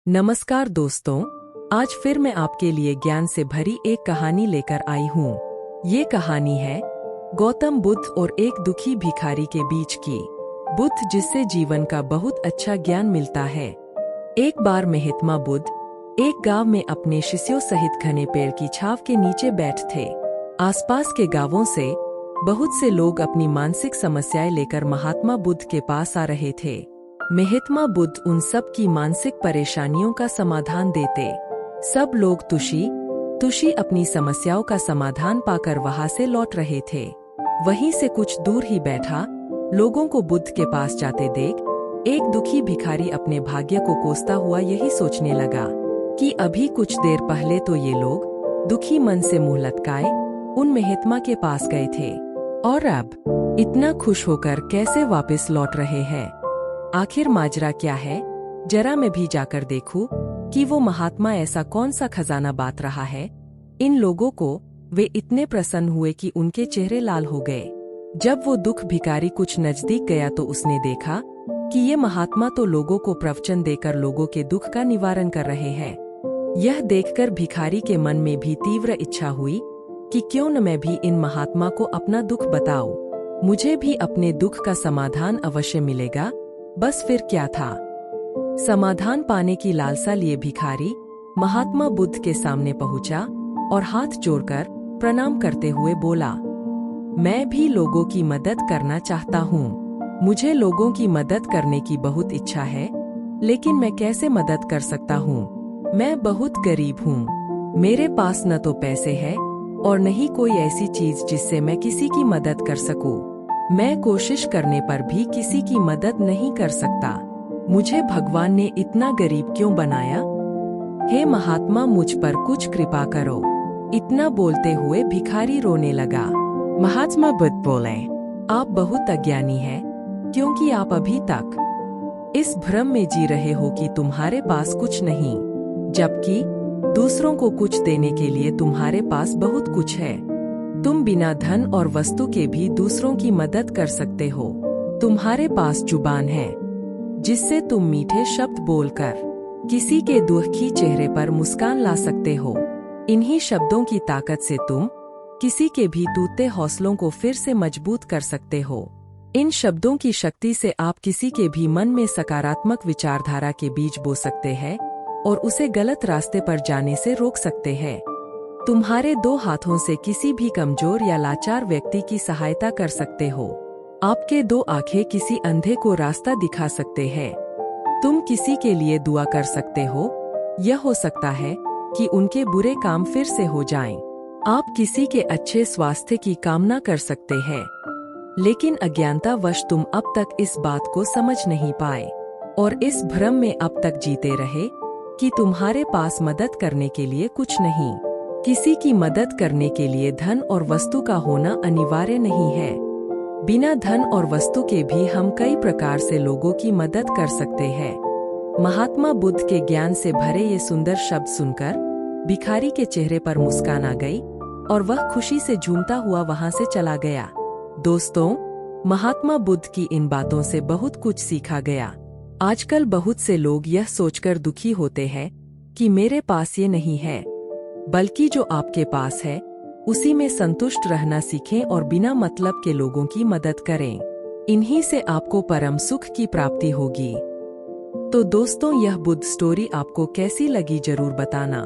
नमस्कार दोस्तों, आज फिर मैं आपके लिए ज्ञान से भरी एक कहानी लेकर आई हूँ। ये कहानी है गौतम बुद्ध और एक दुखी भिखारी के बीच की। बुद्ध जिससे जीवन का बहुत अच्छा ज्ञान मिलता है। एक बार महात्मा बुद्ध एक गांव में अपने शिष्यों सहित घने पेड़ की छाव के नीचे बैठे थे। आसपास के गांवों से बहुत से लोग अपनी मानसिक समस्याएं लेकर महात्मा बुद्ध के पास आ रहे थे। महात्मा बुद्ध उन सब की मानसिक परेशानियों का समाधान देते। सब लोग तुशी अपनी समस्याओं का समाधान पाकर वहां से लौट रहे थे। वहीं से कुछ दूर ही बैठा लोगों को बुद्ध के पास जाते देख एक दुखी भिखारी अपने भाग्य को कोसता हुआ यही सोचने लगा कि अभी कुछ देर पहले तो ये लोग दुखी मन से मुंह लटकाए उन महात्मा के पास गए थे और अब इतना खुश होकर कैसे वापस लौट रहे हैं। आखिर माजरा क्या है? जरा मैं भी जाकर देखूं कि वो महात्मा ऐसा कौन सा खजाना बांट रहा है। इन लोगों को वे इतने प्रसन्न हुए कि उनके चेहरे लाल हो गए। जब वो दुख भिखारी कुछ नजदीक गया तो उसने देखा कि ये महात्मा तो लोगों को प्रवचन देकर लोगों के दुख का निवारण कर रहे हैं। यह देखकर भिखारी के मन में भी तीव्र इच्छा हुई कि क्यों न मैं भी इन महात्मा को अपना दुख बताऊं। मुझे भी अपने दुख का समाधान अवश्य मिलेगा। बस फिर क्या था। समाधान पाने की लालसा लिए भिखारी महात्मा बुद्ध के सामने पहुंचा और हाथ जोड़कर प्रणाम करते हुए बोला, मैं भी लोगों की मदद करना चाहता हूँ। मुझे लोगों की मदद करने की बहुत इच्छा है, लेकिन मैं कैसे मदद कर सकता हूँ? मैं बहुत गरीब हूँ। मेरे पास न तो पैसे हैं और न ही कोई ऐसी चीज जिससे मैं किसी की मदद कर सकूं। मैं कोशिश करने पर भी किसी की मदद नहीं कर सकता। मुझे भगवान ने इतना गरीब क्यों बनाया? हे महात्मा, मुझ पर कुछ कृपा करो। इतना बोलते हुए भिखारी रोने लगा। महात्मा बुद्ध बोले, आप बहुत अज्ञानी हैं, क्योंकि आप अभी तक इस भ्रम में जी रहे हो कि तुम्हारे पास कुछ नहीं, जबकि दूसरों को कुछ देने के लिए तुम्हारे पास बहुत कुछ है। तुम बिना धन और वस्तु के भी दूसरों की मदद कर सकते हो। तुम्हारे पास जुबान है जिससे तुम मीठे शब्द बोलकर किसी के दुखी चेहरे पर मुस्कान ला सकते हो। इन्हीं शब्दों की ताकत से तुम किसी के भी टूटते हौसलों को फिर से मजबूत कर सकते हो। इन शब्दों की शक्ति से आप किसी के भी मन में सकारात्मक विचारधारा के बीज बो सकते हैं और उसे गलत रास्ते पर जाने से रोक सकते हैं। तुम्हारे दो हाथों से किसी भी कमजोर या लाचार व्यक्ति की सहायता कर सकते हो। आपके दो आंखें किसी अंधे को रास्ता दिखा सकते हैं। तुम किसी के लिए दुआ कर सकते हो। यह हो सकता है कि उनके बुरे काम फिर से हो जाएं। आप किसी के अच्छे स्वास्थ्य की कामना कर सकते हैं, लेकिन अज्ञानतावश तुम अब तक इस बात को समझ नहीं पाए और इस भ्रम में अब तक जीते रहे कि तुम्हारे पास मदद करने के लिए कुछ नहीं। किसी की मदद करने के लिए धन और वस्तु का होना अनिवार्य नहीं है। बिना धन और वस्तु के भी हम कई प्रकार से लोगों की मदद कर सकते हैं। महात्मा बुद्ध के ज्ञान से भरे ये सुंदर शब्द सुनकर भिखारी के चेहरे पर मुस्कान आ गई और वह खुशी से झूमता हुआ वहां से चला गया। दोस्तों, महात्मा बुद्ध की इन बातों से बहुत कुछ सीखा गया। आजकल बहुत से लोग यह सोचकर दुखी होते हैं कि मेरे पास ये नहीं है, बल्कि जो आपके पास है उसी में संतुष्ट रहना सीखें और बिना मतलब के लोगों की मदद करें। इन्हीं से आपको परम सुख की प्राप्ति होगी। तो दोस्तों, यह बुद्ध स्टोरी आपको कैसी लगी जरूर बताना।